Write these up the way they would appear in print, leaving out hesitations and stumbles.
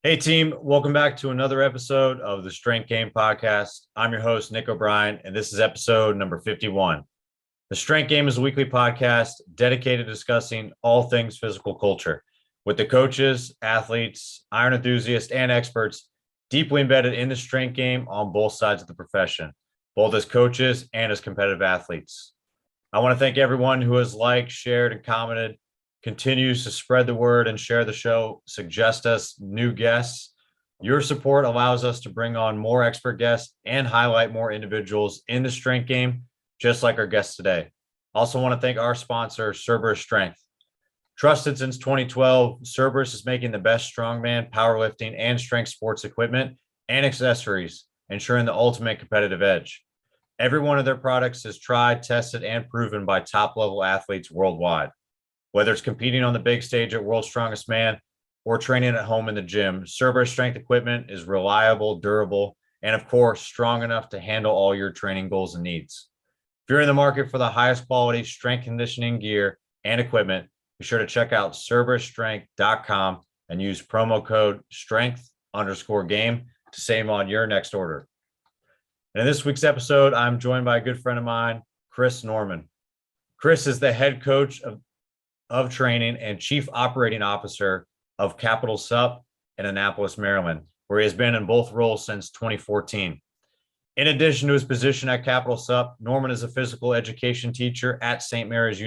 Hey team, welcome back to another episode of the Strength Game Podcast. I'm your host, Nick O'Brien, and this is episode number 51. The Strength Game is a weekly podcast dedicated to discussing all things physical culture with the coaches, athletes, iron enthusiasts, and experts deeply embedded in the strength game on both sides of the profession, both as coaches and as competitive athletes. I want to thank everyone who has liked, shared, and commented, continues to spread the word and share the show, suggest us new guests. Your support allows us to bring on more expert guests and highlight more individuals in the strength game, just like our guests today. Also want to thank our sponsor, Cerberus Strength. Trusted since 2012, Cerberus is making the best strongman, powerlifting, and strength sports equipment and accessories, ensuring the ultimate competitive edge. Every one of their products is tried, tested, and proven by top-level athletes worldwide. Whether it's competing on the big stage at World's Strongest Man or training at home in the gym, Cerberus Strength equipment is reliable, durable, and of course, strong enough to handle all your training goals and needs. If you're in the market for the highest quality strength conditioning gear and equipment, be sure to check out CerberusStrength.com and use promo code STRENGTH_game to save on your next order. And in this week's episode, I'm joined by a good friend of mine, Chris Norman. Chris is the head coach of training and chief operating officer of Capital SUP in Annapolis, Maryland, where he has been in both roles since 2014. In addition to his position at Capital SUP, Norman is a physical education teacher at St. Mary's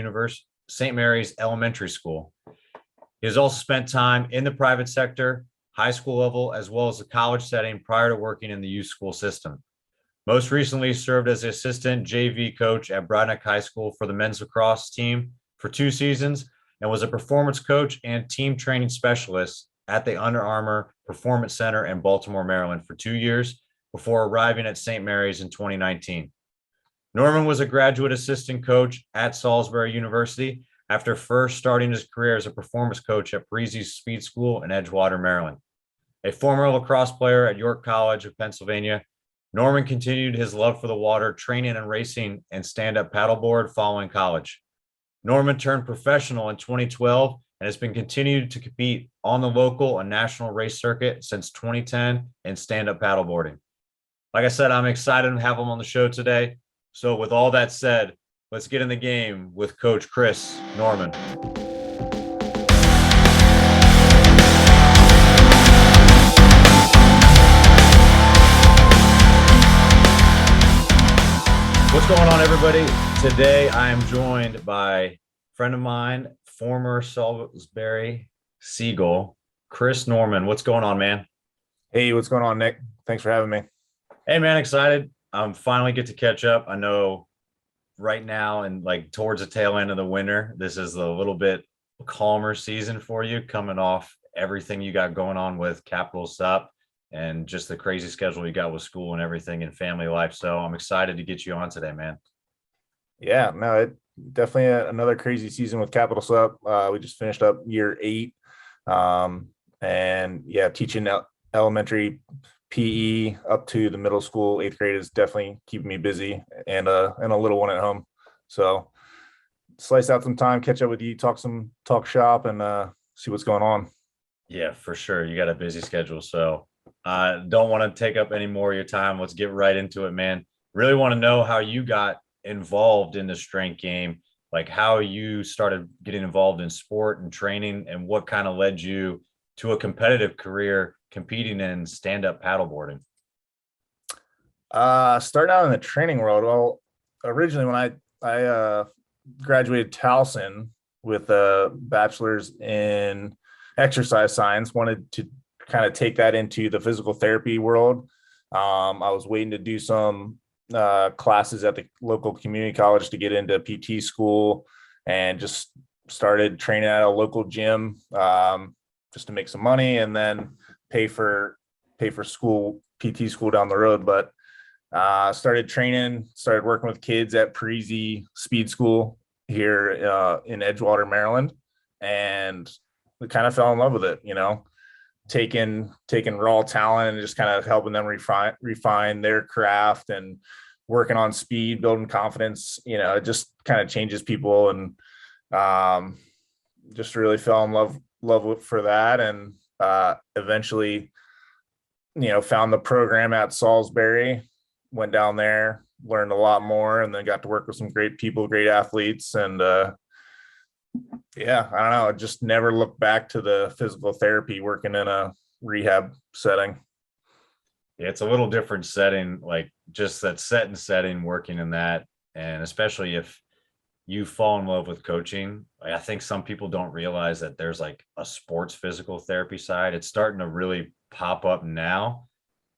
Elementary School. He has also spent time in the private sector, high school level, as well as the college setting prior to working in the youth school system. Most recently served as the assistant JV coach at Broadneck High School for the men's lacrosse team for 2 seasons, and was a performance coach and team training specialist at the Under Armour Performance Center in Baltimore, Maryland for 2 years before arriving at St. Mary's in 2019. Norman was a graduate assistant coach at Salisbury University after first starting his career as a performance coach at Parisi Speed School in Edgewater, Maryland. A former lacrosse player at York College of Pennsylvania, Norman continued his love for the water, training and racing and stand-up paddleboard following college. Norman turned professional in 2012 and has been continued to compete on the local and national race circuit since 2010 in stand-up paddleboarding. Like I said, I'm excited to have him on the show today. So with all that said, let's get in the game with Coach Chris Norman. What's going on, everybody? Today, I am joined by a friend of mine, former Salisbury Seagull, Chris Norman. What's going on, man? Hey, what's going on, Nick? Thanks for having me. Hey, man, excited. Finally get to catch up. I know right now and like towards the tail end of the winter, this is a little bit calmer season for you, coming off everything you got going on with Capital SUP and just the crazy schedule you got with school and everything and family life. So I'm excited to get you on today, man. Yeah, no, it definitely another crazy season with Capital SUP. We just finished up year 8. And yeah, teaching elementary PE up to the middle school, 8th grade is definitely keeping me busy, and a little one at home. So slice out some time, catch up with you, talk shop, and see what's going on. Yeah, for sure. You got a busy schedule. So I don't want to take up any more of your time. Let's get right into it, man. Really want to know how you got involved in the strength game, like how you started getting involved in sport and training, and what kind of led you to a competitive career competing in stand-up paddleboarding. Starting out in the training world. Well, originally when I graduated Towson with a bachelor's in exercise science, wanted to kind of take that into the physical therapy world. I was waiting to do some classes at the local community college to get into PT school, and just started training at a local gym just to make some money and then pay for school, PT school down the road. But started working with kids at Parisi Speed School here in Edgewater, Maryland, and we kind of fell in love with it, taking raw talent and just kind of helping them refine their craft and working on speed, building confidence. It just kind of changes people, and just really fell in love for that, and Eventually, found the program at Salisbury, went down there, learned a lot more, and then got to work with some great people, great athletes. And yeah, I don't know, just never looked back to the physical therapy working in a rehab setting. Yeah, it's a little different setting, like just that set and setting, working in that. And especially if you fall in love with coaching, I think some people don't realize that there's like a sports physical therapy side. It's starting to really pop up now,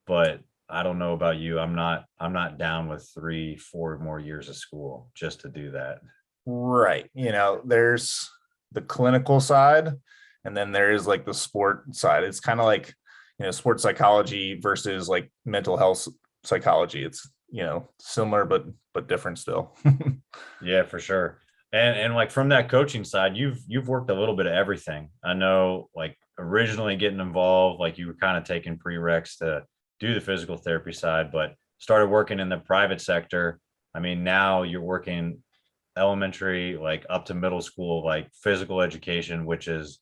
but I don't know about you. I'm not down with 3, 4 more years of school just to do that. Right. There's the clinical side, and then there is like the sport side. It's kind of like, sports psychology versus like mental health psychology. It's, similar, but different still. Yeah, for sure. And like from that coaching side, you've worked a little bit of everything. I know, like originally getting involved, like you were kind of taking prereqs to do the physical therapy side, but started working in the private sector. I mean, now you're working elementary, like up to middle school, like physical education, which is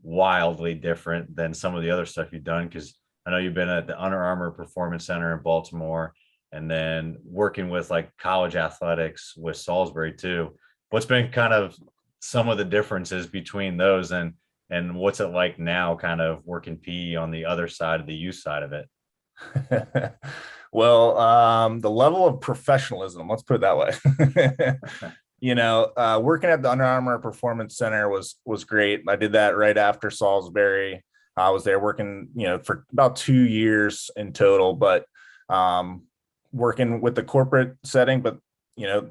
wildly different than some of the other stuff you've done. Cause I know you've been at the Under Armour Performance Center in Baltimore, and then working with like college athletics with Salisbury too. What's been kind of some of the differences between those, and what's it like now kind of working PE on the other side of the youth side of it? Well, the level of professionalism, let's put it that way. Working at the Under Armour Performance Center was great. I did that right after Salisbury. I was there working, for about 2 years in total, but working with the corporate setting, but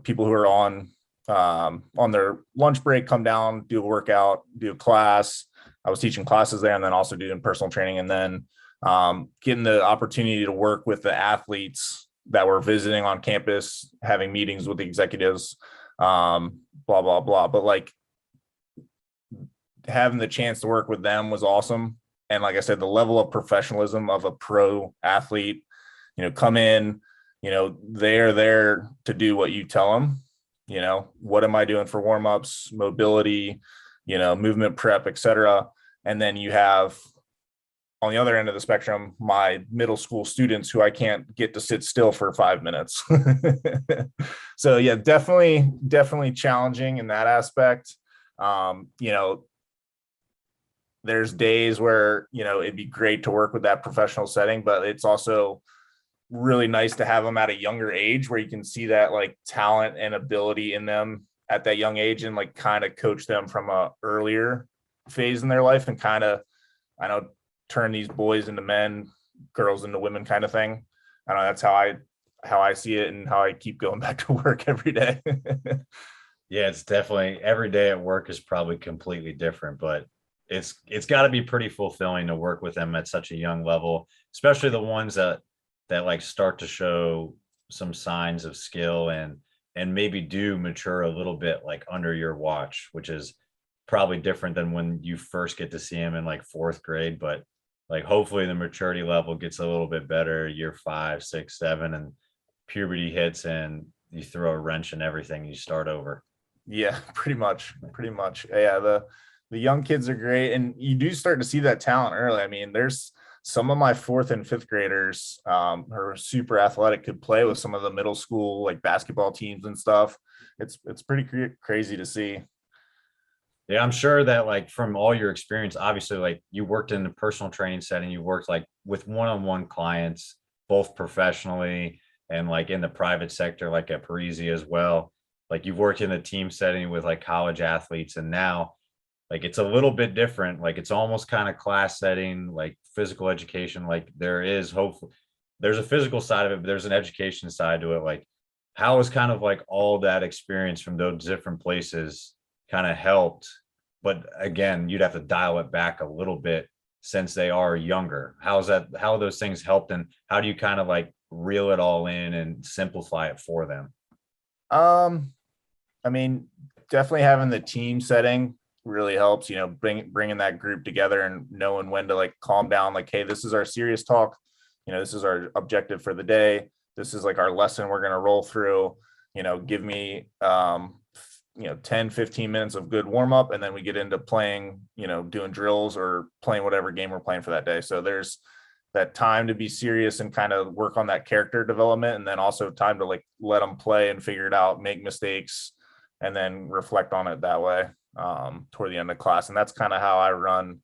people who are on their lunch break come down, do a workout, do a class. I was teaching classes there, and then also doing personal training, and then getting the opportunity to work with the athletes that were visiting on campus, having meetings with the executives, blah blah blah. But like having the chance to work with them was awesome. And like I said, the level of professionalism of a pro athlete, come in, they're there to do what you tell them. What am I doing for warm-ups, mobility, movement prep, etc. And then you have on the other end of the spectrum, my middle school students who I can't get to sit still for 5 minutes. So yeah, definitely challenging in that aspect. There's days where, it'd be great to work with that professional setting, but it's also really nice to have them at a younger age where you can see that like talent and ability in them at that young age, and like kind of coach them from a earlier phase in their life, and kind of, I know, turn these boys into men, girls into women kind of thing. I don't know, that's how I see it, and how I keep going back to work every day. Yeah, it's definitely every day at work is probably completely different, but it's got to be pretty fulfilling to work with them at such a young level, especially the ones that like start to show some signs of skill and maybe do mature a little bit like under your watch, which is probably different than when you first get to see them in like fourth grade. But like hopefully the maturity level gets a little bit better year 5, 6, 7, and puberty hits and you throw a wrench in everything, you start over. Yeah, pretty much. Yeah, the young kids are great, and you do start to see that talent early. I mean, there's some of my 4th and 5th graders who are super athletic, could play with some of the middle school like basketball teams and stuff. It's pretty crazy to see. Yeah, I'm sure that like from all your experience, obviously like you worked in the personal training setting, you worked like with one-on-one clients, both professionally and like in the private sector, like at Parisi as well. Like you've worked in a team setting with like college athletes, and now like it's a little bit different. Like it's almost kind of class setting, like physical education. Like there is hopefully there's a physical side of it, but there's an education side to it. Like how is kind of like all that experience from those different places kind of helped? But again, you'd have to dial it back a little bit since they are younger. How's that? How are those things helped, and how do you kind of like reel it all in and simplify it for them? I mean, definitely having the team setting really helps, bringing that group together and knowing when to like calm down, like, hey, this is our serious talk. This is our objective for the day. This is like our lesson we're going to roll through, give me 10, 15 minutes of good warm up. And then we get into playing, doing drills or playing whatever game we're playing for that day. So there's that time to be serious and kind of work on that character development. And then also time to like let them play and figure it out, make mistakes, and then reflect on it that way toward the end of class. And that's kind of how I run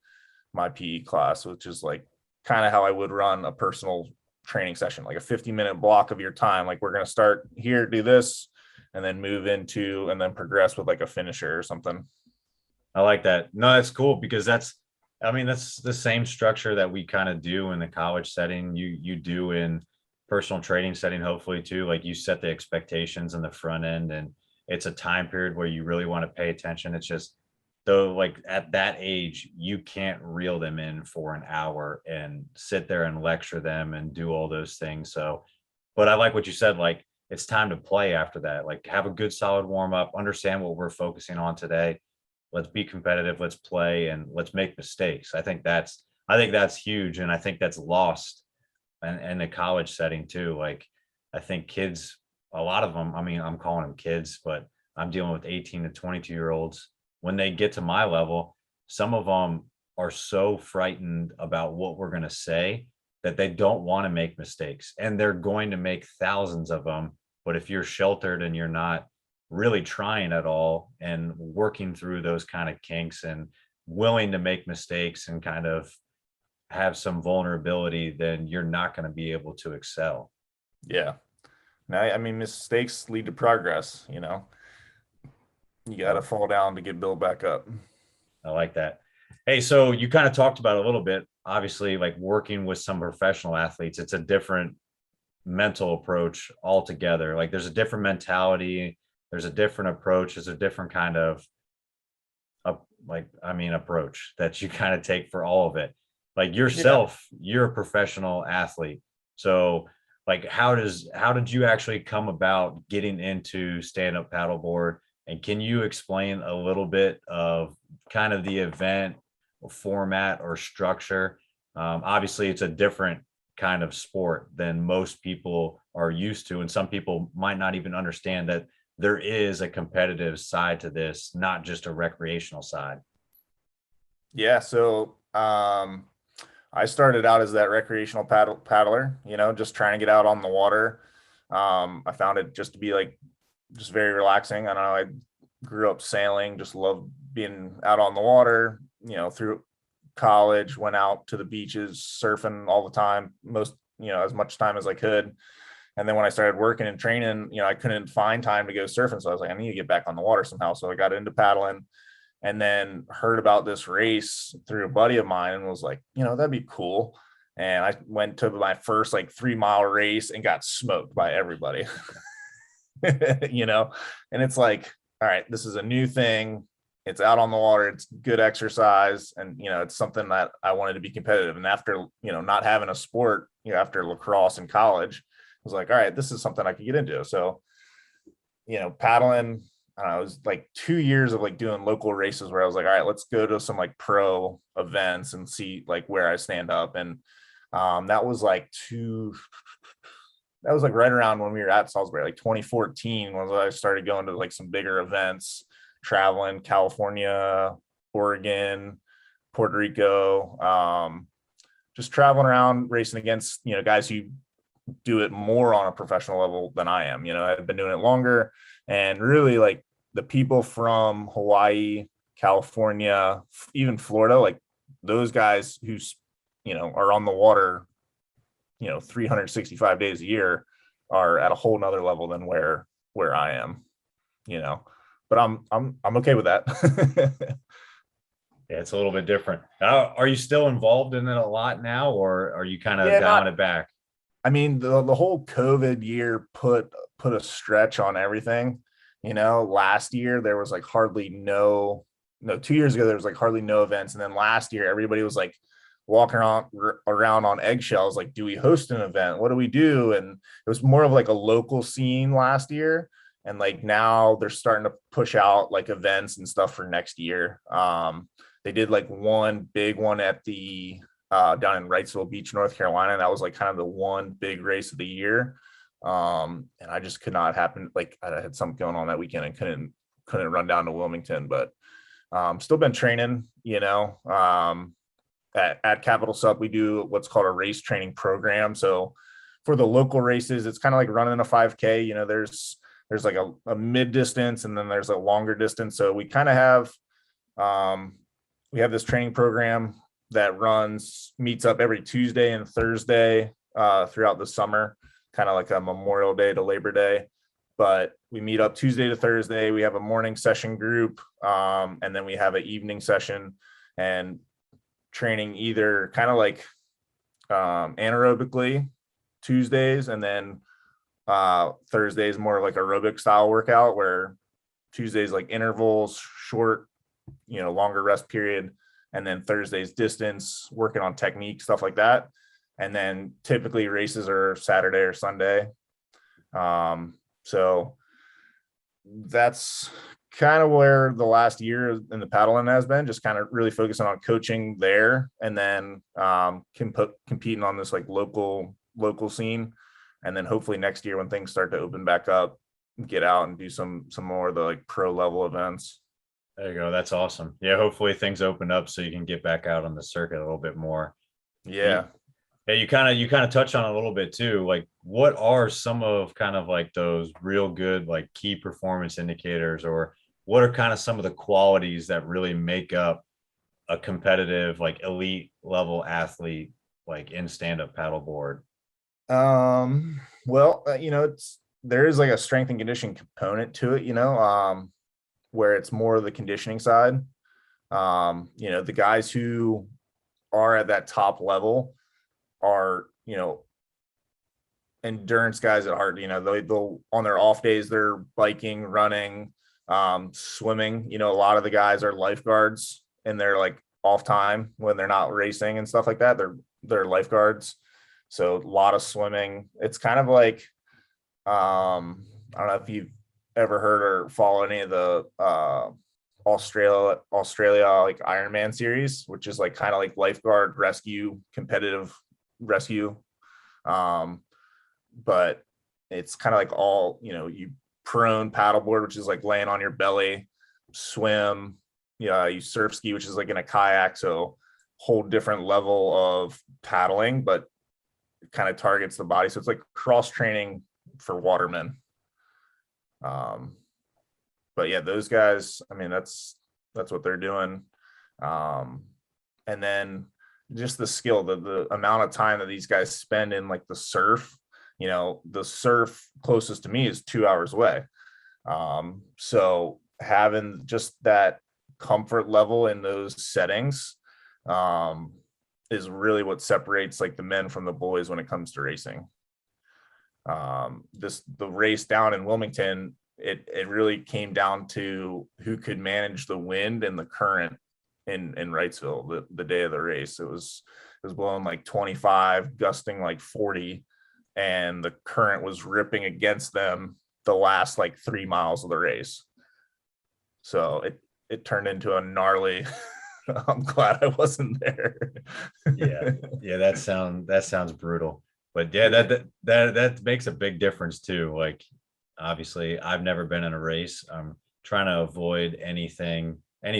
my PE class, which is like kind of how I would run a personal training session, like a 50-minute block of your time. Like we're going to start here, do this, and then move into, and then progress with like a finisher or something. I like that. No, that's cool because that's the same structure that we kind of do in the college setting. You do in personal training setting, hopefully too. Like you set the expectations in the front end, and it's a time period where you really want to pay attention. It's just though, like at that age, you can't reel them in for an hour and sit there and lecture them and do all those things. So, but I like what you said, like it's time to play after that. Like have a good solid warm up, understand what we're focusing on today. Let's be competitive, let's play, and let's make mistakes. I think that's huge. And I think that's lost in the college setting too. Like I think kids, a lot of them, I'm calling them kids, but I'm dealing with 18 to 22-year-olds. When they get to my level, some of them are so frightened about what we're going to say that they don't want to make mistakes, and they're going to make thousands of them. But if you're sheltered and you're not really trying at all and working through those kind of kinks and willing to make mistakes and kind of have some vulnerability, then you're not going to be able to excel. Yeah. No, mistakes lead to progress, you got to fall down to get built back up. I like that. Hey, so you kind of talked about it a little bit, obviously, like working with some professional athletes, it's a different mental approach altogether. Like there's a different mentality, there's a different approach, there's a different kind of approach that you kind of take for all of it. Like yourself, you're a professional athlete. So like how did you actually come about getting into stand-up paddleboard? And can you explain a little bit of kind of the event format or structure? Obviously, it's a different kind of sport than most people are used to. And some people might not even understand that there is a competitive side to this, not just a recreational side. Yeah. So I started out as that recreational paddler, just trying to get out on the water. I found it just to be like, just very relaxing. I don't know. I grew up sailing, just loved being out on the water, through college, went out to the beaches, surfing all the time, as much time as I could. And then when I started working and training, I couldn't find time to go surfing. So I was like, I need to get back on the water somehow. So I got into paddling and then heard about this race through a buddy of mine and was like, that'd be cool. And I went to my first like 3-mile race and got smoked by everybody. And it's like, all right, this is a new thing. It's out on the water. It's good exercise. And, it's something that I wanted to be competitive. And after, not having a sport, after lacrosse in college, I was like, all right, this is something I could get into. So, paddling, I don't know, it was like 2 years of like doing local races where I was like, all right, let's go to some like pro events and see like where I stand up. And that was like right around when we were at Salisbury, like 2014 was when I started going to like some bigger events, traveling California, Oregon, Puerto Rico, just traveling around racing against, guys who do it more on a professional level than I am. I've been doing it longer, and really like the people from Hawaii, California, even Florida, like those guys who, are on the water 365 days a year are at a whole nother level than where I am, but I'm okay with that. Yeah, it's a little bit different. Are you still involved in it a lot now, or are you kind of dialing it back? The whole COVID year put a stretch on everything. Last year there was like hardly 2 years ago, there was like hardly no events. And then last year, everybody was like walking around on eggshells. Like, do we host an event? What do we do? And it was more of like a local scene last year. And like now they're starting to push out like events and stuff for next year. They did like one big one at the down in Wrightsville Beach, North Carolina. That was like kind of the one big race of the year. And I just could not happen. Like I had something going on that weekend and couldn't run down to Wilmington, but still been training, at Capital SUP, we do what's called a race training program. So for the local races, it's kind of like running a 5K. There's like a mid distance, and then there's a longer distance. So we kind of have we have this training program that meets up every Tuesday and Thursday throughout the summer, kind of like a Memorial Day to Labor Day. But we meet up Tuesday to Thursday. We have a morning session group, and then we have an evening session, and training either kind of like anaerobically Tuesdays, and then Thursdays more like aerobic style workout, where Tuesdays like intervals, short, longer rest period, and then Thursdays distance, working on technique, stuff like that. And then typically races are Saturday or Sunday. So that's kind of where the last year in the paddling has been, just kind of really focusing on coaching there, and then competing on this like local scene. And then hopefully next year when things start to open back up, get out and do some more of the like pro level events. There you go. That's awesome. Yeah. Hopefully things open up so you can get back out on the circuit a little bit more. Yeah. Yeah. You kind of touch on it a little bit too. Like, what are some of kind of like those real good, like key performance indicators, or what are kind of some of the qualities that really make up a competitive, like elite level athlete, like in stand-up paddleboard? Well, there is like a strength and conditioning component to it, where it's more of the conditioning side. The guys who are at that top level are, endurance guys at heart. They'll on their off days, they're biking, running, swimming. A lot of the guys are lifeguards in their like off time when they're not racing and stuff like that. They're lifeguards. So a lot of swimming. It's kind of like, I don't know if you've ever heard or follow any of the Australia like Ironman series, which is like kind of like lifeguard rescue, competitive rescue. But it's kind of like all, you prone paddleboard, which is like laying on your belly, swim, you surf ski, which is like in a kayak. So whole different level of paddling, but it kind of targets the body. So it's like cross training for watermen. But yeah, those guys, I mean, that's what they're doing. And then just the skill, the amount of time that these guys spend in like the surf, the surf closest to me is 2 hours away. So having just that comfort level in those settings, is really what separates like the men from the boys when it comes to racing. The race down in Wilmington, it really came down to who could manage the wind and the current in Wrightsville the day of the race. It was blowing like 25, gusting like 40, and the current was ripping against them the last like 3 miles of the race. So it turned into a gnarly I'm glad I wasn't there. Yeah, that sounds brutal. But yeah, that makes a big difference too. Like, obviously I've never been in a race. I'm trying to avoid any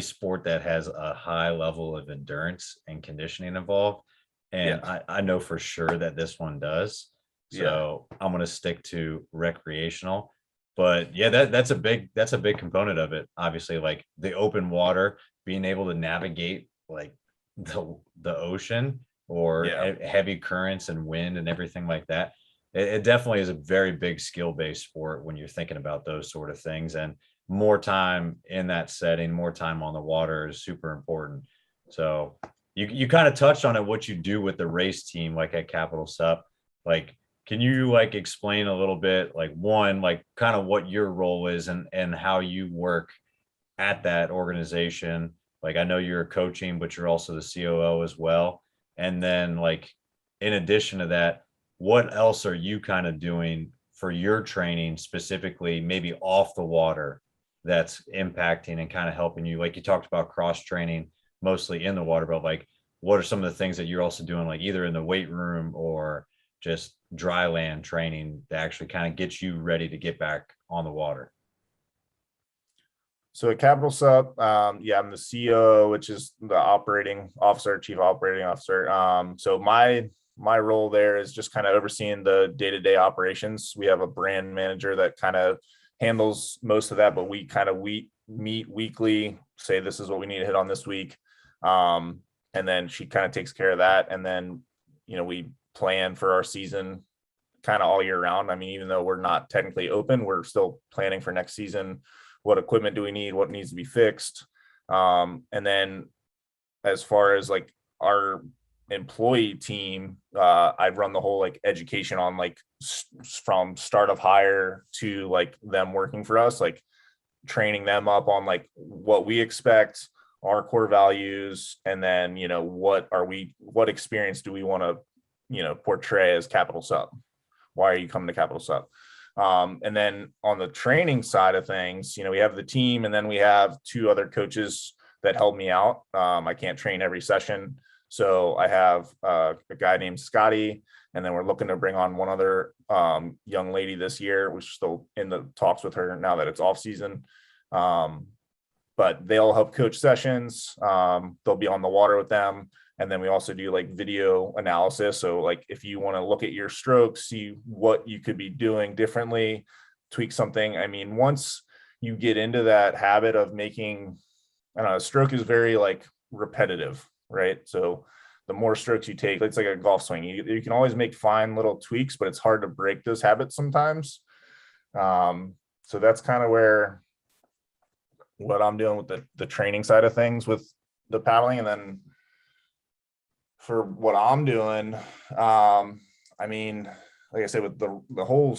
sport that has a high level of endurance and conditioning involved. And yeah. I know for sure that this one does. So yeah. I'm going to stick to recreational. But yeah, that's a big component of it. Obviously, like the open water, being able to navigate like the ocean or heavy currents and wind and everything like that. It definitely is a very big skill-based sport when you're thinking about those sort of things. And more time in that setting, more time on the water is super important. So you kind of touched on it, what you do with the race team, like at Capital SUP. Like, can you like explain a little bit, like one, like kind of what your role is and how you work at that organization? Like, I know you're coaching, but you're also the COO as well. And then like, in addition to that, what else are you kind of doing for your training specifically, maybe off the water, that's impacting and kind of helping you? Like you talked about cross training mostly in the water, but like, what are some of the things that you're also doing, like either in the weight room or just dry land training that actually kind of gets you ready to get back on the water? So at Capital SUP, I'm the CEO, which is the operating officer, chief operating officer. So my role there is just kind of overseeing the day-to-day operations. We have a brand manager that kind of handles most of that, but we meet weekly, say this is what we need to hit on this week. And then she kind of takes care of that. And then, we plan for our season kind of all year round. I mean, even though we're not technically open, we're still planning for next season. What equipment do we need? What needs to be fixed? And then as far as like our employee team, I run the whole like education on like from start of hire to like them working for us, like training them up on like what we expect, our core values, and then, what experience do we want to, portray as Capital SUP? Why are you coming to Capital SUP? And then on the training side of things, we have the team, and then we have two other coaches that help me out. I can't train every session. So I have a guy named Scotty, and then we're looking to bring on one other young lady this year. We're still in the talks with her now that it's off season. But they'll help coach sessions. They'll be on the water with them. And then we also do like video analysis. So like if you want to look at your strokes, see what you could be doing differently, tweak something. I mean, once you get into that habit of making, I don't know, a stroke is very like repetitive, right? So the more strokes you take, it's like a golf swing. You can always make fine little tweaks, but it's hard to break those habits sometimes. So that's kind of what I'm doing with the training side of things with the paddling. And then for what I'm doing, I mean, like I said, with the whole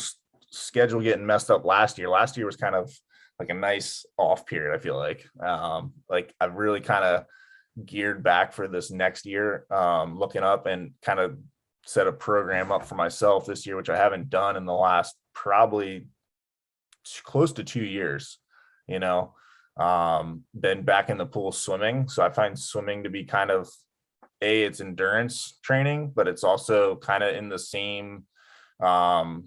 schedule getting messed up last year was kind of like a nice off period. I feel like I've really kind of geared back for this next year, looking up and kind of set a program up for myself this year, which I haven't done in the last probably close to 2 years. Been back in the pool swimming. So I find swimming to be kind of it's endurance training, but it's also kind of in the same, not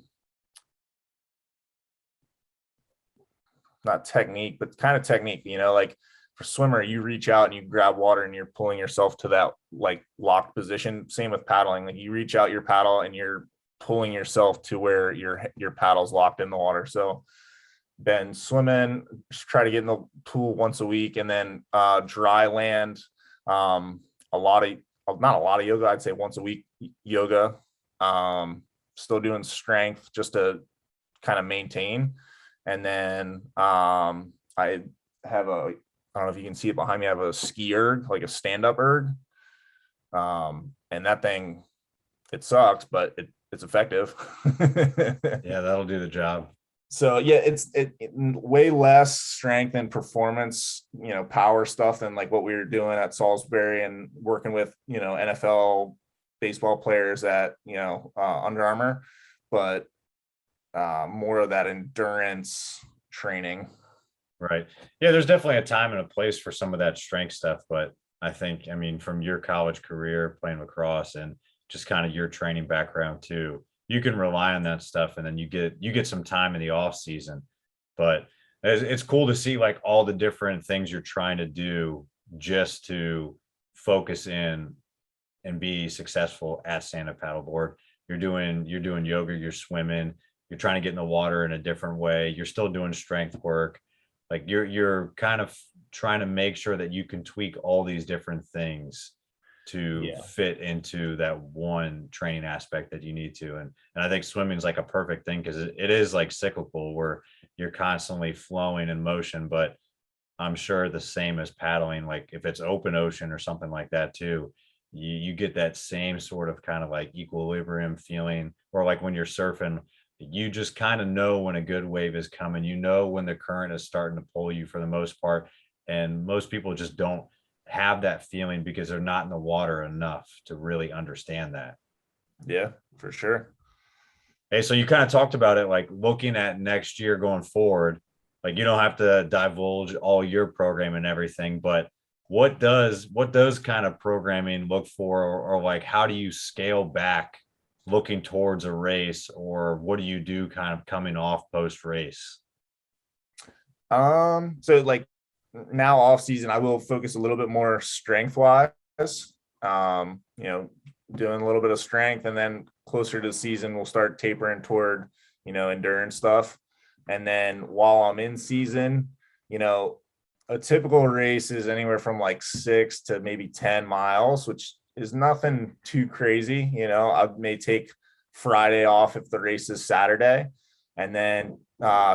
technique, but kind of technique, like for swimmer, you reach out and you grab water and you're pulling yourself to that like locked position. Same with paddling. Like you reach out your paddle and you're pulling yourself to where your paddle's locked in the water. So been swimming, just try to get in the pool once a week, and then dry land, not a lot of yoga. I'd say once a week yoga. Still doing strength just to kind of maintain. And then I have I don't know if you can see it behind me. I have a ski erg, like a stand-up erg. And that thing, it sucks, but it's effective. Yeah, that'll do the job. So yeah, it's way less strength and performance, power stuff than like what we were doing at Salisbury and working with, NFL baseball players at, Under Armour, but more of that endurance training. Right. Yeah, there's definitely a time and a place for some of that strength stuff, but I think, from your college career playing lacrosse and just kind of your training background too, you can rely on that stuff, and then you get some time in the off season. But it's cool to see like all the different things you're trying to do just to focus in and be successful at stand-up paddleboard. You're doing yoga, you're swimming, you're trying to get in the water in a different way. You're still doing strength work. Like you're kind of trying to make sure that you can tweak all these different things to fit into that one training aspect that you need to. And I think swimming is like a perfect thing because it is like cyclical where you're constantly flowing in motion, but I'm sure the same as paddling, like if it's open ocean or something like that too, you get that same sort of kind of like equilibrium feeling, or like when you're surfing, you just kind of know when a good wave is coming, when the current is starting to pull you for the most part. And most people just don't have that feeling because they're not in the water enough to really understand that. Yeah, for sure. Hey, so you kind of talked about it, like looking at next year going forward, like you don't have to divulge all your program and everything, but what does kind of programming look for, or like how do you scale back looking towards a race, or what do you do kind of coming off post race? So like now off season, I will focus a little bit more strength wise, doing a little bit of strength, and then closer to the season, we'll start tapering toward, endurance stuff. And then while I'm in season, a typical race is anywhere from like 6 to maybe 10 miles, which is nothing too crazy. I may take Friday off if the race is Saturday. And then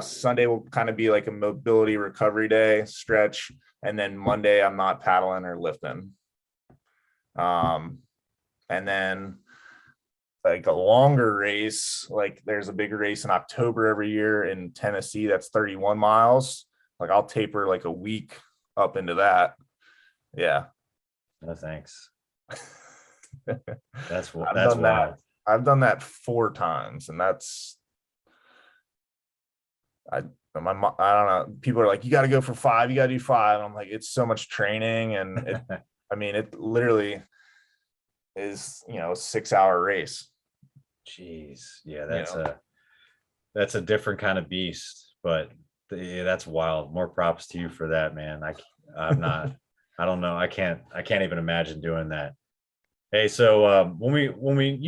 Sunday will kind of be like a mobility recovery day, stretch. And then Monday, I'm not paddling or lifting. And then like a longer race, like there's a big race in October every year in Tennessee. That's 31 miles. Like I'll taper like a week up into that. Yeah. No, thanks. That's wild. I've done that 4 times, and I don't know. People are like, you got to go for 5. You got to do 5. And I'm like, it's so much training, and it literally is, a 6-hour race. Jeez, yeah, that's a different kind of beast, but yeah, that's wild. More props to you for that, man. I'm not. I don't know. I can't even imagine doing that. Hey, so when we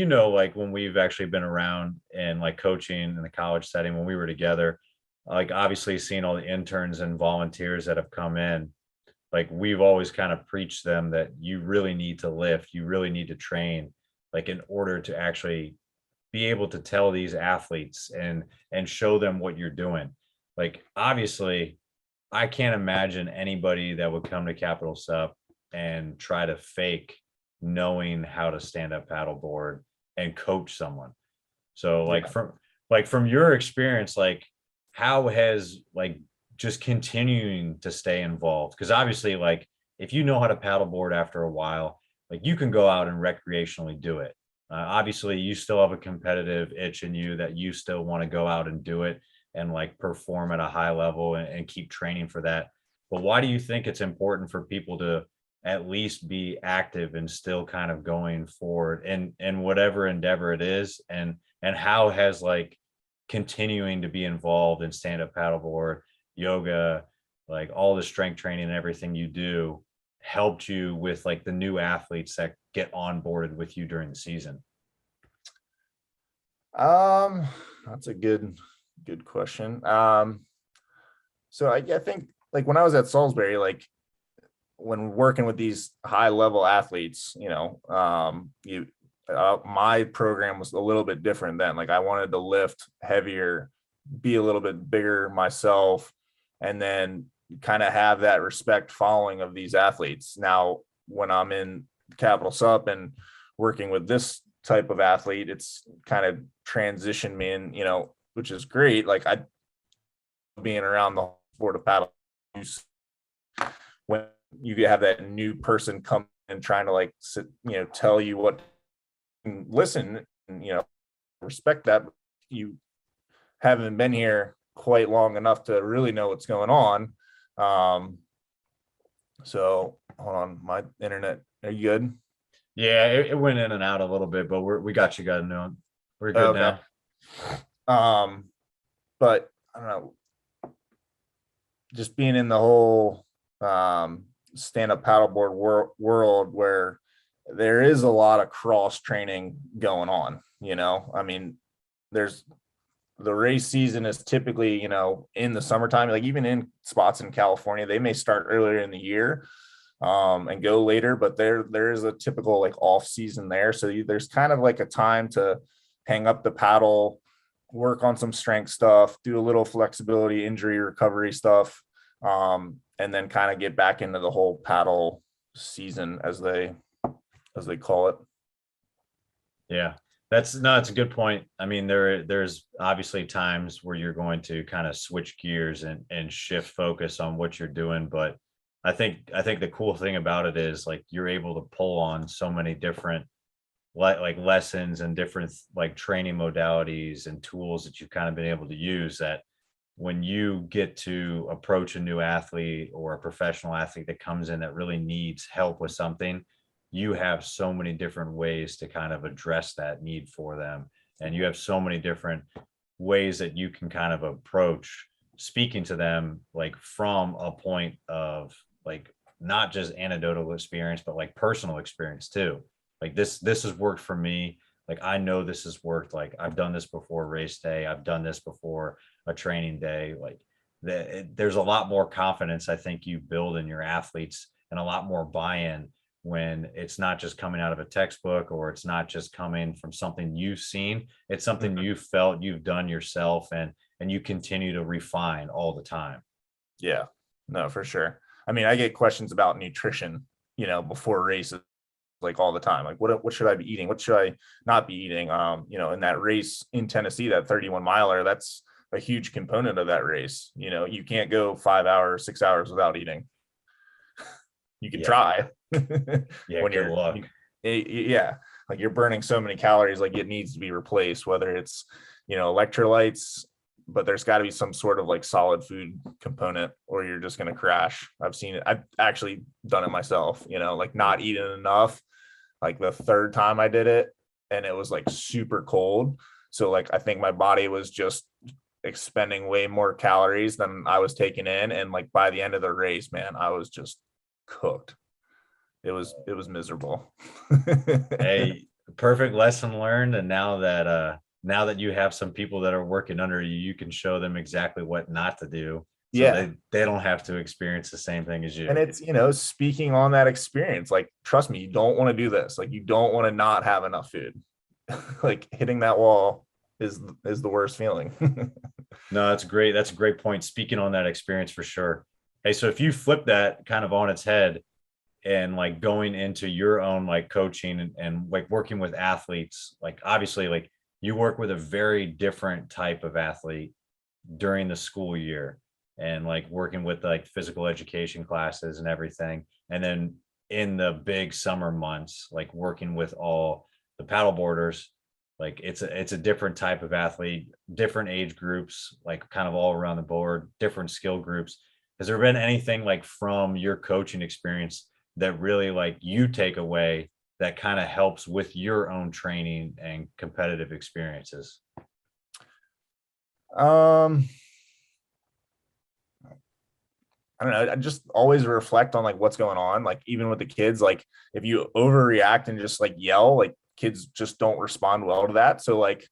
like when we've actually been around and like coaching in the college setting, when we were together, like obviously seeing all the interns and volunteers that have come in, like we've always kind of preached them that you really need to lift, you really need to train, like in order to actually be able to tell these athletes and show them what you're doing. Like obviously, I can't imagine anybody that would come to Capital SUP and try to fake knowing how to stand up paddleboard and coach someone. So from your experience, like how has like just continuing to stay involved? Because obviously, like if you know how to paddleboard after a while, like you can go out and recreationally do it. Obviously, you still have a competitive itch in you that you still want to go out and do it and like perform at a high level and keep training for that. But why do you think it's important for people to at least be active and still kind of going forward in whatever endeavor it is? And how has like continuing to be involved in stand-up paddleboard, yoga, like all the strength training and everything you do helped you with like the new athletes that get onboarded with you during the season? That's a good question. So I think like when I was at Salisbury, like when working with these high level athletes, my program was a little bit different then. Like I wanted to lift heavier, be a little bit bigger myself, and then kind of have that respect following of these athletes. Now, when I'm in Capital SUP and working with this type of athlete, it's kind of transitioned me in, which is great. Like I being around the sport of paddle, when you have that new person come and trying to like sit, tell you what, listen, and, respect that. You haven't been here quite long enough to really know what's going on. So hold on, my internet. Are you good? Yeah, it went in and out a little bit, but we got you guys known. We're good now. But I don't know, just being in the whole stand-up paddleboard world where there is a lot of cross training going on. I mean, there's the race season is typically, in the summertime, like even in spots in California, they may start earlier in the year and go later, but there is a typical like off season there. So there's kind of like a time to hang up the paddle, work on some strength stuff, do a little flexibility, injury recovery stuff, and then kind of get back into the whole paddle season as they call it. Yeah, it's a good point. I mean, there's obviously times where you're going to kind of switch gears and shift focus on what you're doing. But I think the cool thing about it is like you're able to pull on so many different like lessons and different like training modalities and tools that you've kind of been able to use, that when you get to approach a new athlete or a professional athlete that comes in that really needs help with something, you have so many different ways to kind of address that need for them. And you have so many different ways that you can kind of approach speaking to them like from a point of like not just anecdotal experience, but like personal experience too. Like this has worked for me. Like I know this has worked. Like I've done this before race day. I've done this before a training day. Like there's a lot more confidence I think you build in your athletes, and a lot more buy-in when it's not just coming out of a textbook, or it's not just coming from something you've seen. It's something Mhm. you've felt, you've done yourself, and you continue to refine all the time. Yeah, no, for sure. I mean, I get questions about nutrition, before races, like all the time. Like, what should I be eating? What should I not be eating? In that race in Tennessee, that 31 miler, that's a huge component of that race. You can't go 5 hours, 6 hours without eating. You can Yeah. try Yeah. when Good luck. yeah, like you're burning so many calories, like it needs to be replaced, whether it's, electrolytes, but there's got to be some sort of like solid food component, or you're just going to crash. I've seen it. I've actually done it myself, like not eating enough, like the third time I did it, and it was like super cold. So like I think my body was just expending way more calories than I was taking in. And like by the end of the race, man, I was just cooked. It was miserable. Hey, perfect lesson learned. And now that you have some people that are working under you, you can show them exactly what not to do. So Yeah. they don't have to experience the same thing as And you. it's, speaking on that experience, like, trust me, you don't want to do this. Like, you don't want to not have enough food. Like hitting that wall is the worst feeling. No, that's great. That's a great point. Speaking on that experience for sure. Hey, so if you flip that kind of on its head, and like going into your own like coaching, and like working with athletes, like obviously like you work with a very different type of athlete during the school year, and like working with like physical education classes and everything, and then in the big summer months like working with all the paddle boarders. Like it's a different type of athlete, different age groups, like kind of all around the board, different skill groups. Has there been anything like from your coaching experience that really like you take away that kind of helps with your own training and competitive experiences? um I don't know. I just always reflect on like what's going on. Like even with the kids, like if you overreact and just like yell, like kids just don't respond well to that. So like,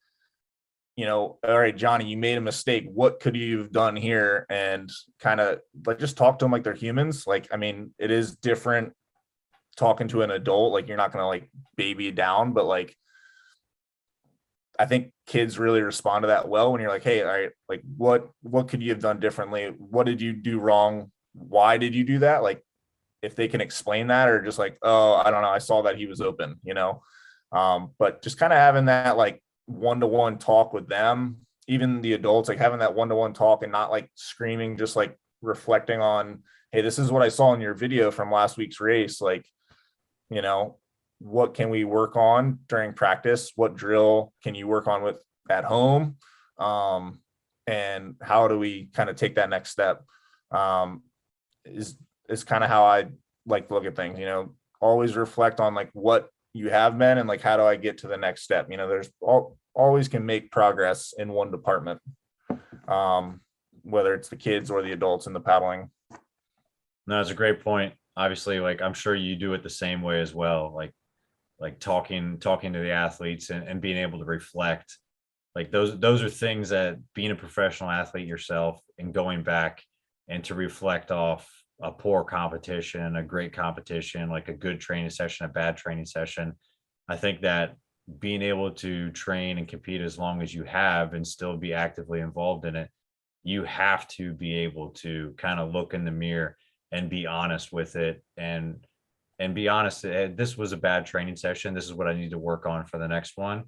all right, Johnny, you made a mistake. What could you have done here? And kind of like just talk to them like they're humans. Like, I mean, it is different talking to an adult. Like you're not gonna like baby it down, but like I think kids really respond to that well when you're like, hey, all right, like what could you have done differently? What did you do wrong? Why did you do that? Like if they can explain that, or just like, oh, I don't know, I saw that he was open. But just kind of having that like one-to-one talk with them, even the adults, like having that one-to-one talk and not like screaming, just like reflecting on, hey, this is what I saw in your video from last week's race. Like, you know, what can we work on during practice? What drill can you work on with at home? And how do we kind of take that next step? Um, is kind of how I like to look at things, always reflect on like what you have been and like how do I get to the next step? There's always can make progress in one department, whether it's the kids or the adults in the paddling. No, that's a great point. Obviously, like I'm sure you do it the same way as well. Like talking to the athletes, and being able to reflect. Like those are things that being a professional athlete yourself and going back and to reflect off a poor competition, a great competition, like a good training session, a bad training session. I think that being able to train and compete as long as you have and still be actively involved in it, you have to be able to kind of look in the mirror and be honest with it, and be honest. This was a bad training session. This is what I need to work on for the next one.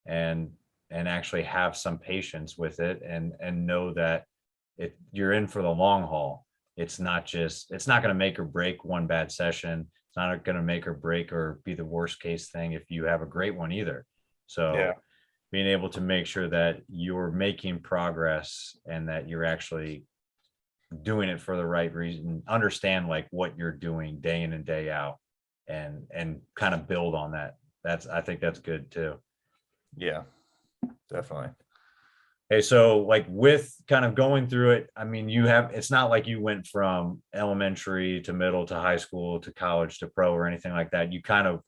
And actually have some patience with it, and know that you're in for the long haul. It's not going to make or break one bad session. It's not going to make or break or be the worst case thing if you have a great one either. Yeah. So being able to make sure that you're making progress and that you're actually doing it for the right reason, understand like what you're doing day in and day out, and kind of build on that. I think that's good too. Yeah, definitely. Hey, so like with kind of going through it, I mean, it's not like you went from elementary to middle to high school to college to pro or anything like that. You kind of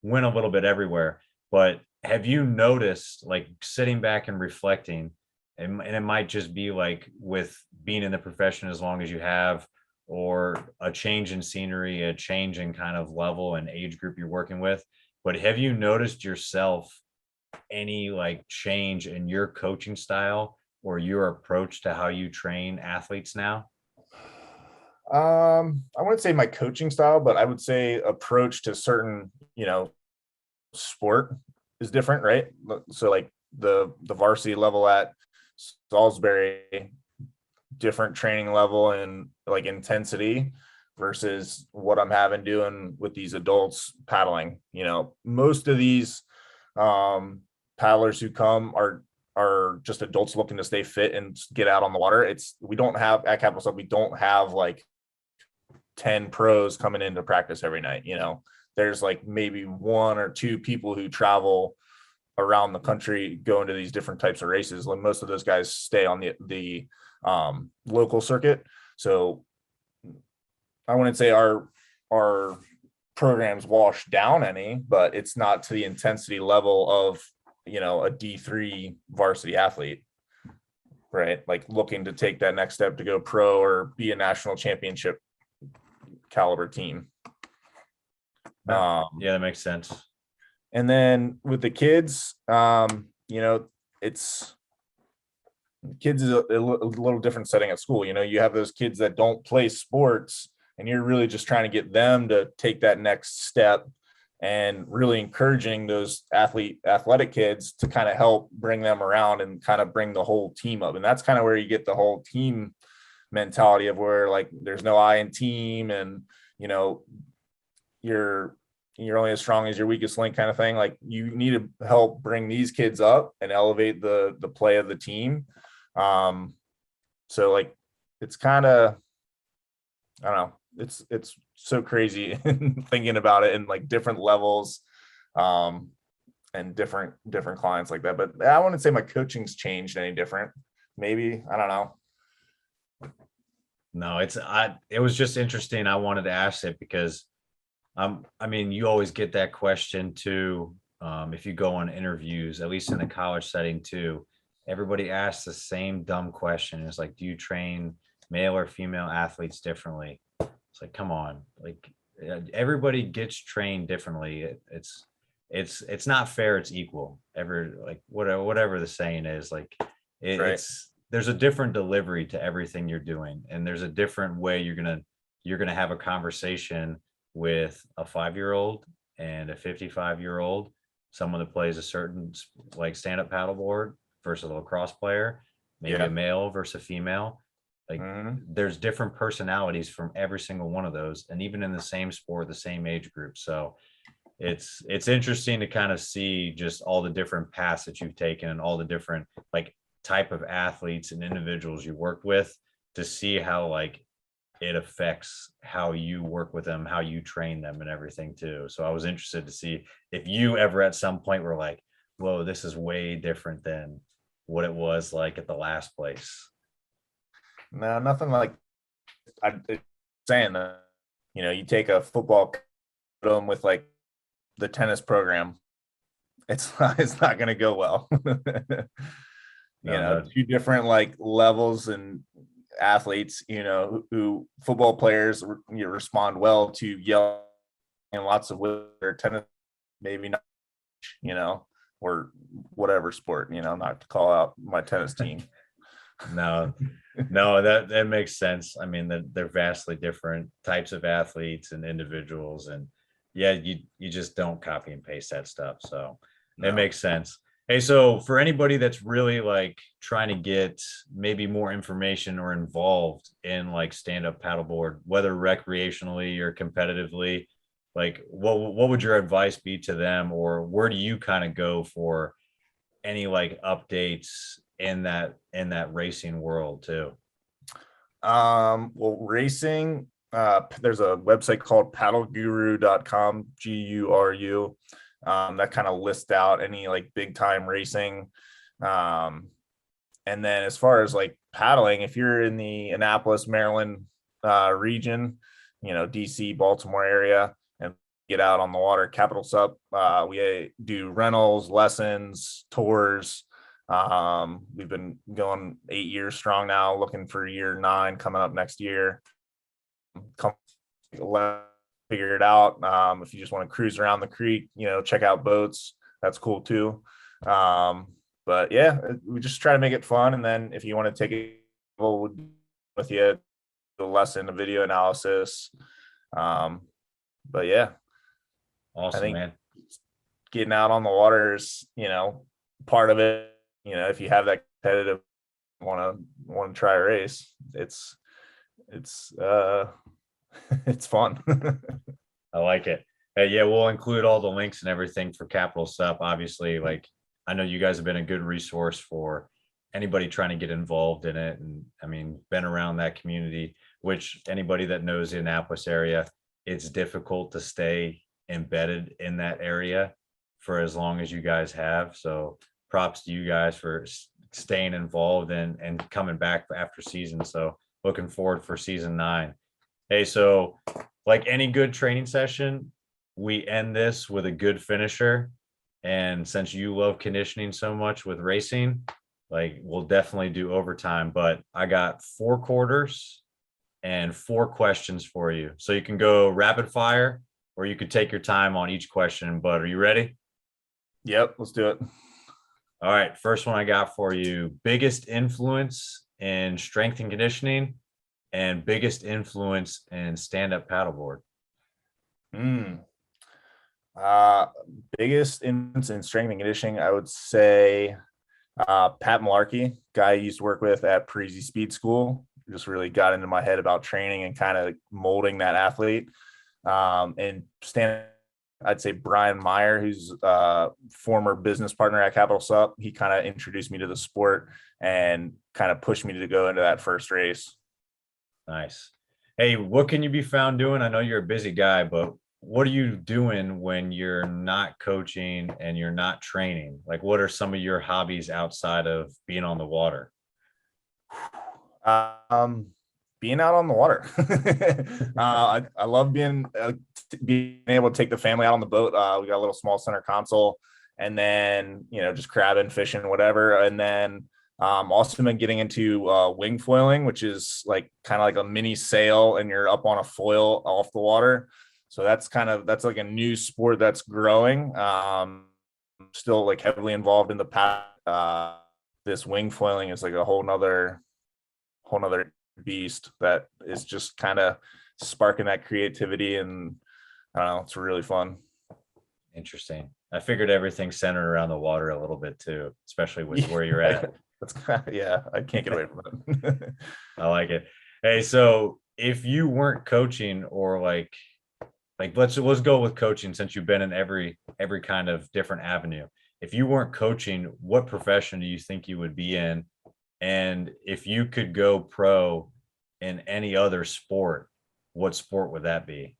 went a little bit everywhere. But have you noticed, like sitting back and reflecting, and it might just be like with being in the profession as long as you have, or a change in scenery, a change in kind of level and age group you're working with, but have you noticed yourself any like change in your coaching style or your approach to how you train athletes now? I wouldn't say my coaching style, but I would say approach to certain, sport is different, right? So like the varsity level at Salisbury, different training level and like intensity versus what I'm having doing with these adults paddling. Most of these paddlers who come are just adults looking to stay fit and get out on the water. We don't have at Capital SUP, we don't have like 10 pros coming in to practice every night. There's like maybe one or two people who travel around the country going to these different types of races. Like most of those guys stay on the local circuit. So I wouldn't say our programs wash down any, but it's not to the intensity level of a D3 varsity athlete, right? Like looking to take that next step to go pro or be a national championship caliber team. Yeah, that makes sense. And then with the kids, it's kids is a little different setting at school. You have those kids that don't play sports and you're really just trying to get them to take that next step and really encouraging those athletic kids to kind of help bring them around and kind of bring the whole team up. And that's kind of where you get the whole team mentality of where like there's no I in team and you're only as strong as your weakest link kind of thing. Like you need to help bring these kids up and elevate the play of the team. So like it's kind of, I don't know, it's so crazy thinking about it in like different levels and different clients like that. But I wouldn't say my coaching's changed any different. Maybe, I don't know. No, it was just interesting. I wanted to ask it because I mean, you always get that question too. If you go on interviews, at least in the college setting too, everybody asks the same dumb question. It's like, do you train male or female athletes differently? It's like, come on, like everybody gets trained differently. It's not fair. It's equal. Like whatever the saying is, like Right. it's there's a different delivery to everything you're doing, and there's a different way you're gonna have a conversation with a 5-year-old and a 55-year-old, someone that plays a certain like stand-up paddleboard versus a lacrosse player, maybe Yeah. a male versus a female. Like Mhm. there's different personalities from every single one of those, and even in the same sport, the same age group. So it's interesting to kind of see just all the different paths that you've taken and all the different like type of athletes and individuals you worked with, to see how like it affects how you work with them, how you train them and everything too. So I was interested to see if you ever at some point were like, whoa, this is way different than what it was like at the last place. No, nothing like I'm saying that, you take a football them with like the tennis program, it's not going to go well. No. Two different like levels and athletes, who football players respond well to yell in lots of ways. Tennis, maybe not, or whatever sport, not to call out my tennis team. No, that makes sense. I mean, they're vastly different types of athletes and individuals, and yeah, you just don't copy and paste that stuff. So it makes sense. Hey, so for anybody that's really like trying to get maybe more information or involved in like stand-up paddleboard, whether recreationally or competitively, like what would your advice be to them, or where do you kind of go for any like updates in that racing world too? Well, racing, there's a website called paddleguru.com, GURU, that kind of lists out any like big time racing. And then as far as like paddling, if you're in the Annapolis, Maryland region, DC, Baltimore area, and get out on the water, Capital SUP, we do rentals, lessons, tours. We've been going 8 years strong now, looking for year 9 coming up next year. Come figure it out. If you just want to cruise around the creek, check out boats, that's cool too. But yeah, we just try to make it fun. And then if you want to take it with you, the lesson, the video analysis. But yeah, Awesome, I think man. getting out on the water is, part of it. If you have that competitive want to try a race, it's it's fun. I like it. Yeah, we'll include all the links and everything for Capital SUP. Obviously, like I know you guys have been a good resource for anybody trying to get involved in it. And I mean, been around that community, which anybody that knows the Annapolis area, it's difficult to stay embedded in that area for as long as you guys have. So props to you guys for staying involved and coming back after season. So looking forward for season 9. Hey, so like any good training session, we end this with a good finisher. And since you love conditioning so much with racing, like we'll definitely do overtime. But I got 4 quarters and 4 questions for you. So you can go rapid fire or you could take your time on each question. But are you ready? Yep, let's do it. All right. First one I got for you. Biggest influence in strength and conditioning and biggest influence in stand-up paddleboard. Biggest influence in strength and conditioning, I would say Pat Malarkey, guy I used to work with at Parisi Speed School, just really got into my head about training and kind of molding that athlete. And I'd say Brian Meyer, who's a former business partner at Capital SUP. He kind of introduced me to the sport and kind of pushed me to go into that first race. Nice. Hey, what can you be found doing? I know you're a busy guy, but what are you doing when you're not coaching and you're not training? Like, what are some of your hobbies outside of being on the water? Being out on the water. I love being able to take the family out on the boat. We got a little small center console, and then just crabbing, fishing, whatever. And then also been getting into wing foiling, which is like kind of like a mini sail, and you're up on a foil off the water. So that's like a new sport that's growing. Still like heavily involved in the past. This wing foiling is like a whole nother beast that is just kind of sparking that creativity, and I don't know, it's really fun. Interesting. I figured everything centered around the water a little bit too, especially with where you're at. That's yeah, I can't get away from it. I like it. Hey, so if you weren't coaching or like let's go with coaching, since you've been in every kind of different avenue. If you weren't coaching, what profession do you think you would be in? And if you could go pro in any other sport, what sport would that be?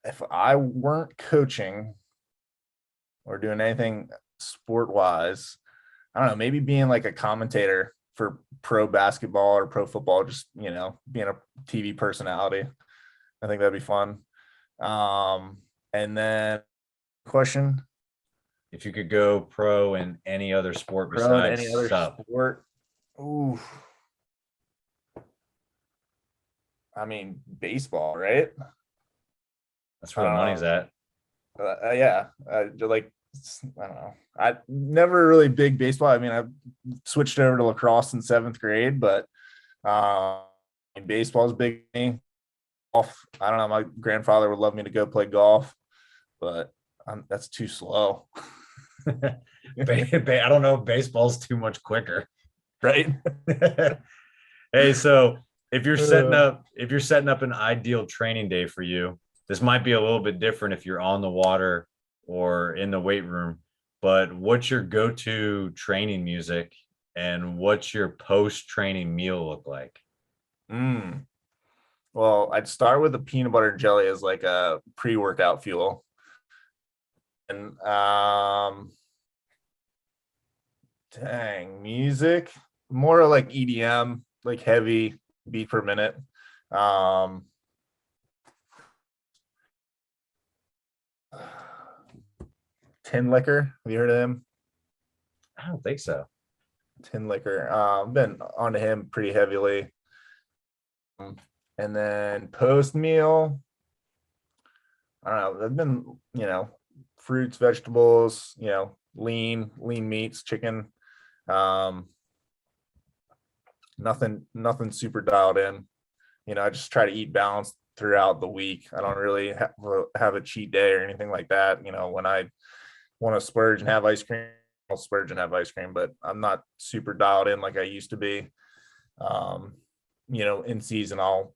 If I weren't coaching or doing anything sport wise, I don't know, maybe being like a commentator for pro basketball or pro football, just, being a TV personality. I think that'd be fun. And then question. If you could go pro in any other sport Pro in besides any other SUP. sport. Ooh. I mean, baseball, right? That's where the money's at. Yeah. I don't know. I never really big baseball. I mean, I switched over to lacrosse in 7th grade, but baseball is big to me. Golf. I don't know. My grandfather would love me to go play golf, but that's too slow. I don't know if baseball's too much quicker. Right. Hey, so if you're setting up an ideal training day for you, this might be a little bit different if you're on the water or in the weight room, but what's your go-to training music and what's your post-training meal look like? Well, I'd start with the peanut butter and jelly as like a pre-workout fuel. And Dang, music, more like EDM, like heavy beat per minute. Tin Liquor, have you heard of him? I don't think so. Tin Liquor. Been onto him pretty heavily. And then post meal, I don't know. I've been, fruits, vegetables, lean meats, chicken. Nothing super dialed in. I just try to eat balanced throughout the week. I don't really have a cheat day or anything like that. When I want to splurge and have ice cream, I'll splurge and have ice cream, but I'm not super dialed in like I used to be. In season, I'll,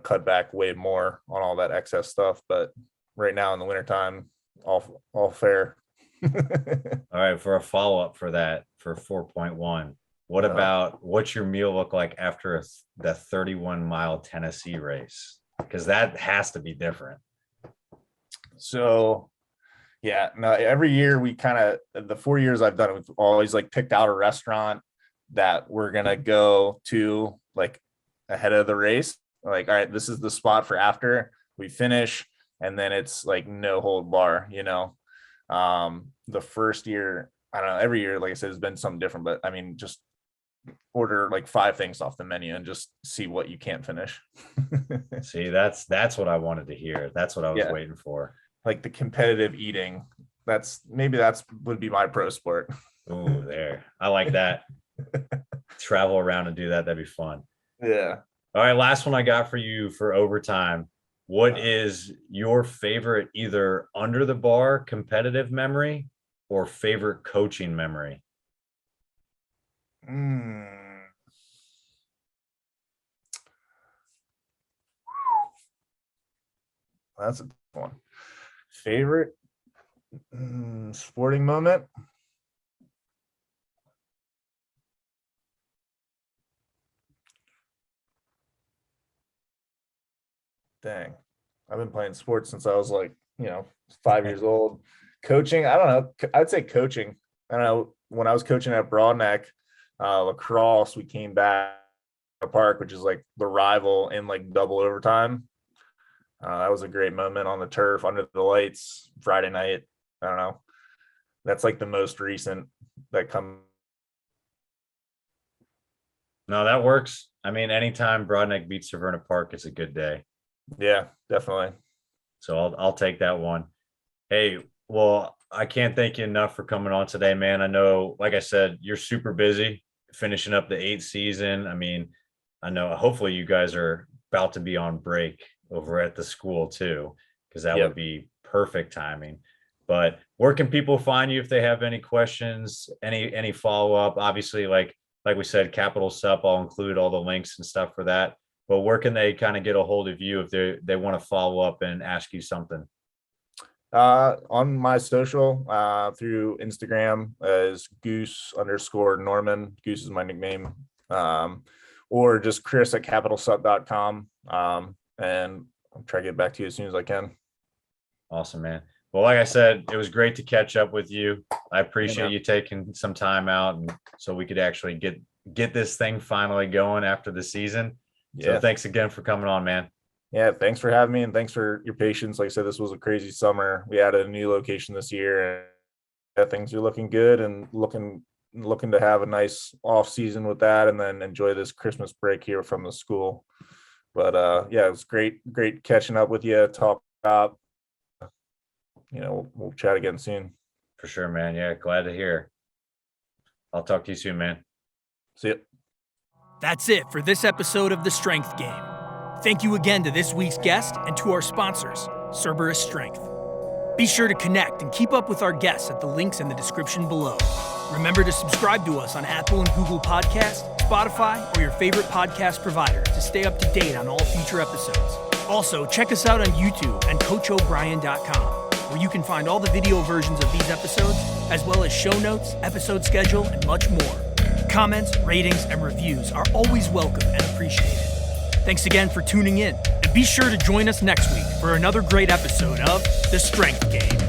cut back way more on all that excess stuff. But right now in the wintertime, all fair. All right. For a follow-up for that, for 4.1, what's your meal look like after the 31-mile Tennessee race? Because that has to be different. So, yeah, no, every year we the 4 years I've done it, we've always like picked out a restaurant that we're going to go to like ahead of the race. Like, all right, this is the spot for after we finish. And then it's like no hold bar, the first year, I don't know, every year, like I said, has been something different, but I mean, just order like 5 things off the menu and just see what you can't finish. See, that's what I wanted to hear. That's what I was waiting for. Like the competitive eating. That's would be my pro sport. Ooh, there. I like that. Travel around and do that. That'd be fun. Yeah. All right. Last one I got for you for overtime. What is your favorite either under the bar competitive memory or favorite coaching memory? That's a good one. Favorite sporting moment? Dang. I've been playing sports since I was like, 5 years old. Coaching, I don't know. I'd say coaching. I don't know. When I was coaching at Broadneck lacrosse, we came back to the park, which is like the rival in like double overtime. That was a great moment on the turf under the lights Friday night. I don't know. That's like the most recent that come. No, that works. I mean, anytime Broadneck beats Severna Park, it's a good day. Yeah, definitely. So I'll take that one. Hey, well, I can't thank you enough for coming on today, man. I know, like I said, you're super busy finishing up the 8th season. I mean, I know hopefully you guys are about to be on break over at the school too, because that would be perfect timing. But where can people find you if they have any questions, any follow-up? Obviously, like we said, Capital SUP, I'll include all the links and stuff for that. But where can they kind of get a hold of you if they want to follow up and ask you something? On my social, through Instagram is Goose_Norman. Goose is my nickname. Or just Chris at capitalsup.com. And I'll try to get back to you as soon as I can. Awesome, man. Well, like I said, it was great to catch up with you. I appreciate you taking some time out and so we could actually get this thing finally going after the season. So thanks again for coming on, man. Yeah, thanks for having me and thanks for your patience. Like I said, this was a crazy summer. We added a new location this year and things are looking good and looking to have a nice off season with that and then enjoy this Christmas break here from the school. But it was great catching up with you, talk about, we'll chat again soon. For sure, man. Yeah, glad to hear. I'll talk to you soon, man. See ya. That's it for this episode of The Strength Game. Thank you again to this week's guest and to our sponsors, Cerberus Strength. Be sure to connect and keep up with our guests at the links in the description below. Remember to subscribe to us on Apple and Google Podcasts, Spotify, or your favorite podcast provider to stay up to date on all future episodes. Also, check us out on YouTube and CoachO'Brien.com, where you can find all the video versions of these episodes, as well as show notes, episode schedule, and much more. Comments, ratings, and reviews are always welcome and appreciated. Thanks again for tuning in, and be sure to join us next week for another great episode of The Strength Game.